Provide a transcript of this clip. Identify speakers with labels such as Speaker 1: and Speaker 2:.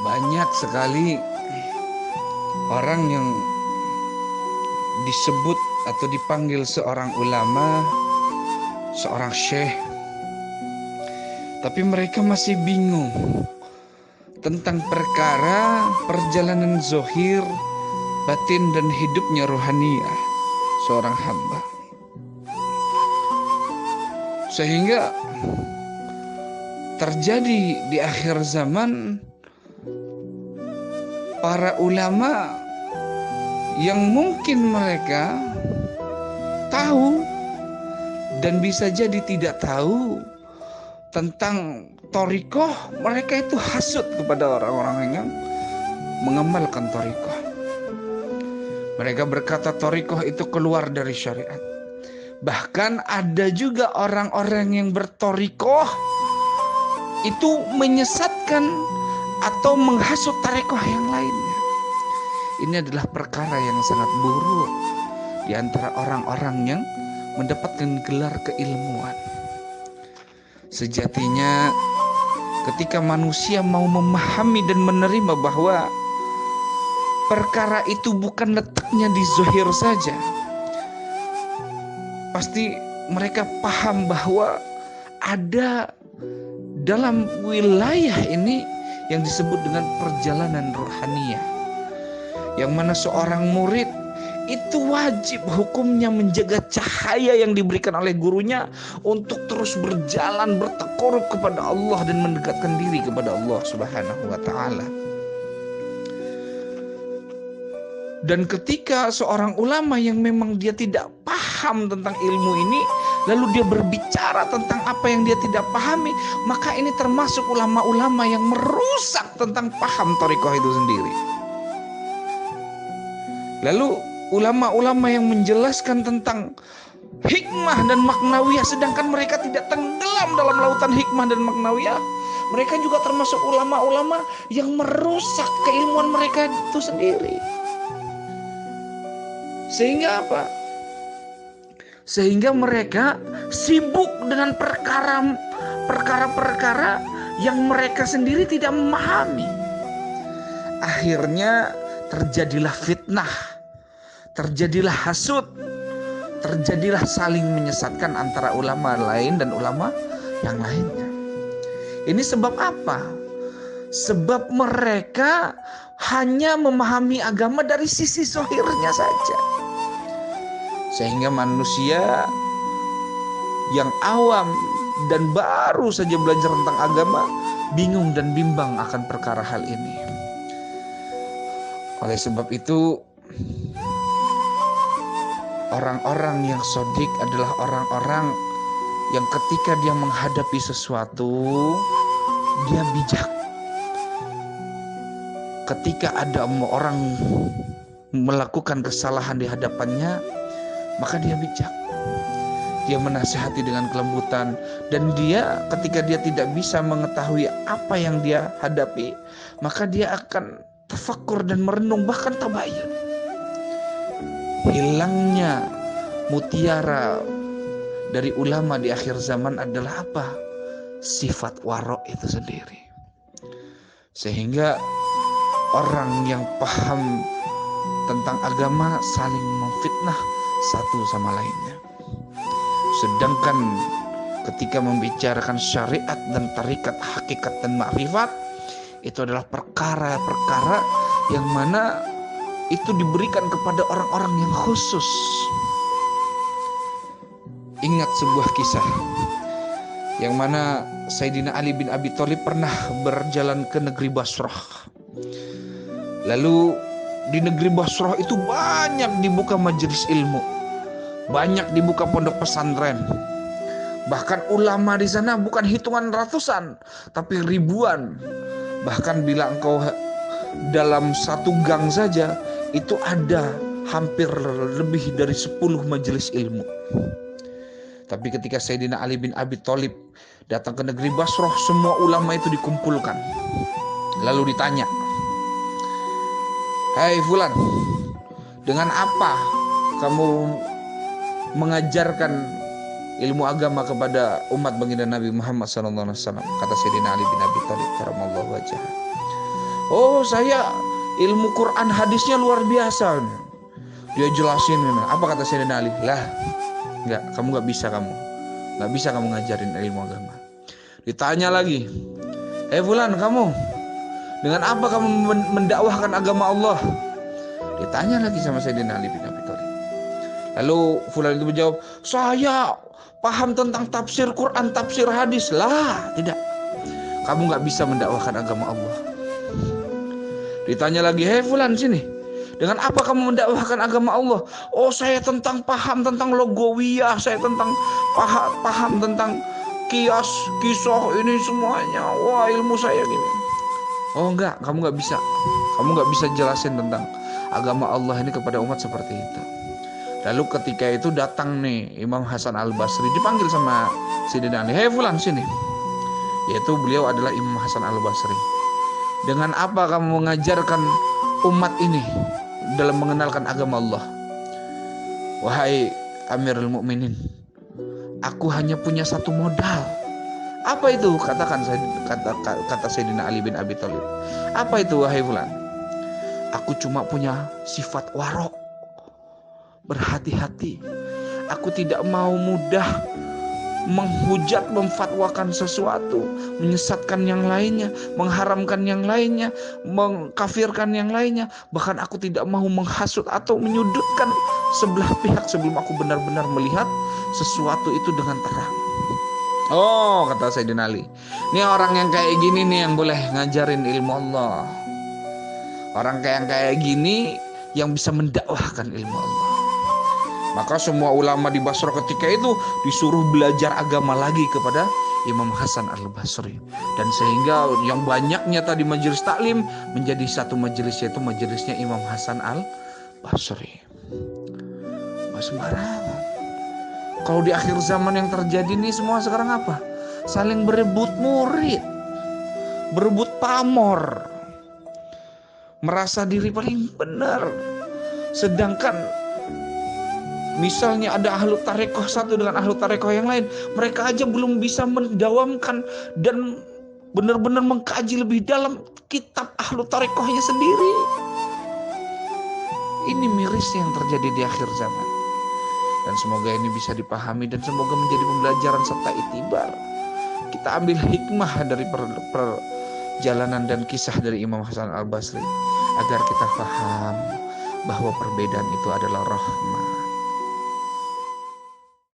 Speaker 1: Banyak sekali orang yang disebut atau dipanggil seorang ulama, seorang syekh, tapi mereka masih bingung tentang perkara perjalanan zahir, batin dan hidupnya rohaniah seorang hamba. Sehingga terjadi di akhir zaman para ulama yang mungkin mereka tahu dan bisa jadi tidak tahu tentang thariqah, mereka itu hasut kepada orang-orang yang mengamalkan thariqah. Mereka berkata thariqah itu keluar dari syariat. Bahkan ada juga orang-orang yang berthariqah itu menyesatkan atau menghasut thariqah yang lainnya. Ini adalah perkara yang sangat buruk di antara orang-orang yang mendapatkan gelar keilmuan. Sejatinya ketika manusia mau memahami dan menerima bahwa perkara itu bukan letaknya di zahir saja, pasti mereka paham bahwa ada dalam wilayah ini yang disebut dengan perjalanan rohaniah, yang mana seorang murid itu wajib hukumnya menjaga cahaya yang diberikan oleh gurunya untuk terus berjalan bertakarub kepada Allah dan mendekatkan diri kepada Allah Subhanahu wa taala. Dan ketika seorang ulama yang memang dia tidak paham tentang ilmu ini, lalu dia berbicara tentang apa yang dia tidak pahami, maka ini termasuk ulama-ulama yang merusak tentang paham thariqah itu sendiri. Lalu ulama-ulama yang menjelaskan tentang hikmah dan maknawiyah, sedangkan mereka tidak tenggelam dalam lautan hikmah dan maknawiyah, mereka juga termasuk ulama-ulama yang merusak keilmuan mereka itu sendiri. Sehingga apa? Sehingga mereka sibuk dengan perkara-perkara yang mereka sendiri tidak memahami. Akhirnya terjadilah fitnah, terjadilah hasud, terjadilah saling menyesatkan antara ulama lain dan ulama yang lainnya. Ini sebab apa? Sebab mereka hanya memahami agama dari sisi zahirnya saja. Sehingga manusia yang awam dan baru saja belajar tentang agama bingung dan bimbang akan perkara hal ini. Oleh sebab itu, orang-orang yang shadiq adalah orang-orang yang ketika dia menghadapi sesuatu, dia bijak. Ketika ada orang melakukan kesalahan di hadapannya, maka dia bijak. Dia menasihati dengan kelembutan, dan dia ketika dia tidak bisa mengetahui apa yang dia hadapi, maka dia akan tafakkur dan merenung, bahkan tabayun. Hilangnya mutiara dari ulama di akhir zaman adalah apa? Sifat warok itu sendiri. Sehingga orang yang paham tentang agama saling memfitnah satu sama lainnya. Sedangkan ketika membicarakan syariat dan tarikat, hakikat dan ma'rifat, itu adalah perkara-perkara yang mana itu diberikan kepada orang-orang yang khusus. Ingat sebuah kisah yang mana Sayyidina Ali bin Abi Thalib pernah berjalan ke negeri Basrah. Lalu di negeri Basrah itu banyak dibuka majelis ilmu, banyak dibuka pondok pesantren. Bahkan ulama di sana bukan hitungan ratusan, tapi ribuan. Bahkan bila engkau dalam satu gang saja, itu ada hampir lebih dari 10 majelis ilmu. Tapi ketika Sayyidina Ali bin Abi Thalib datang ke negeri Basrah, semua ulama itu dikumpulkan. Lalu ditanya, "Hai fulan, dengan apa kamu mengajarkan ilmu agama kepada umat baginda Nabi Muhammad SAW?" Kata Sayyidina Ali bin Abi Thalib karamallahu wajhah, Oh, saya ilmu Quran hadisnya luar biasa. Dia jelasin, apa kata Sayyidina Ali? Lah, enggak, kamu nggak bisa kamu ngajarin ilmu agama. Ditanya lagi, Fulan, kamu dengan apa kamu mendakwahkan agama Allah? Ditanya lagi sama Sayyidina Ali bin Abi Thalib. Lalu Fulan itu menjawab, saya paham tentang tafsir Quran, tafsir hadis. Lah, tidak, kamu nggak bisa mendakwahkan agama Allah. Ditanya lagi, Fulan, sini, dengan apa kamu mendakwahkan agama Allah? Oh, saya paham tentang logowiyah, saya paham tentang kias, kisah, ini semuanya. Wah, ilmu saya gini. Oh enggak, kamu nggak bisa. Kamu nggak bisa jelasin tentang agama Allah ini kepada umat seperti itu. Lalu ketika itu datang nih Imam Hasan Al-Basri, dipanggil sama Sayyidina Ali. Fulan, sini. Yaitu beliau adalah Imam Hasan Al-Basri. Dengan apa kamu mengajarkan umat ini dalam mengenalkan agama Allah? Wahai Amirul Mukminin, aku hanya punya satu modal. Apa itu? Kata Sayyidina Ali bin Abi Thalib. Apa itu, wahai Fulan? Aku cuma punya sifat warok, berhati-hati. Aku tidak mau mudah menghujat, memfatwakan sesuatu, menyesatkan yang lainnya, mengharamkan yang lainnya, mengkafirkan yang lainnya. Bahkan aku tidak mau menghasut atau menyudutkan sebelah pihak sebelum aku benar-benar melihat sesuatu itu dengan terang. Oh, kata Sayyidina Ali, ini orang yang kayak gini nih yang boleh ngajarin ilmu Allah. Orang kayak gini yang bisa mendakwahkan ilmu Allah. Maka semua ulama di Basra ketika itu disuruh belajar agama lagi kepada Imam Hasan Al-Basri. Dan sehingga yang banyaknya tadi majelis taklim menjadi satu majelis, yaitu majelisnya Imam Hasan Al-Basri. Mas sembarangan. Kalau di akhir zaman yang terjadi nih semua sekarang apa? Saling berebut murid, berebut pamor, merasa diri paling benar. Sedangkan misalnya ada ahlu tarekoh satu dengan ahlu tarekoh yang lain, mereka aja belum bisa mendawamkan dan benar-benar mengkaji lebih dalam kitab ahlu tarekohnya sendiri. Ini miris yang terjadi di akhir zaman. Dan semoga ini bisa dipahami dan semoga menjadi pembelajaran serta itibar. Kita ambil hikmah dari perjalanan dan kisah dari Imam Hasan Al-Basri agar kita paham bahwa perbedaan itu adalah rahmah.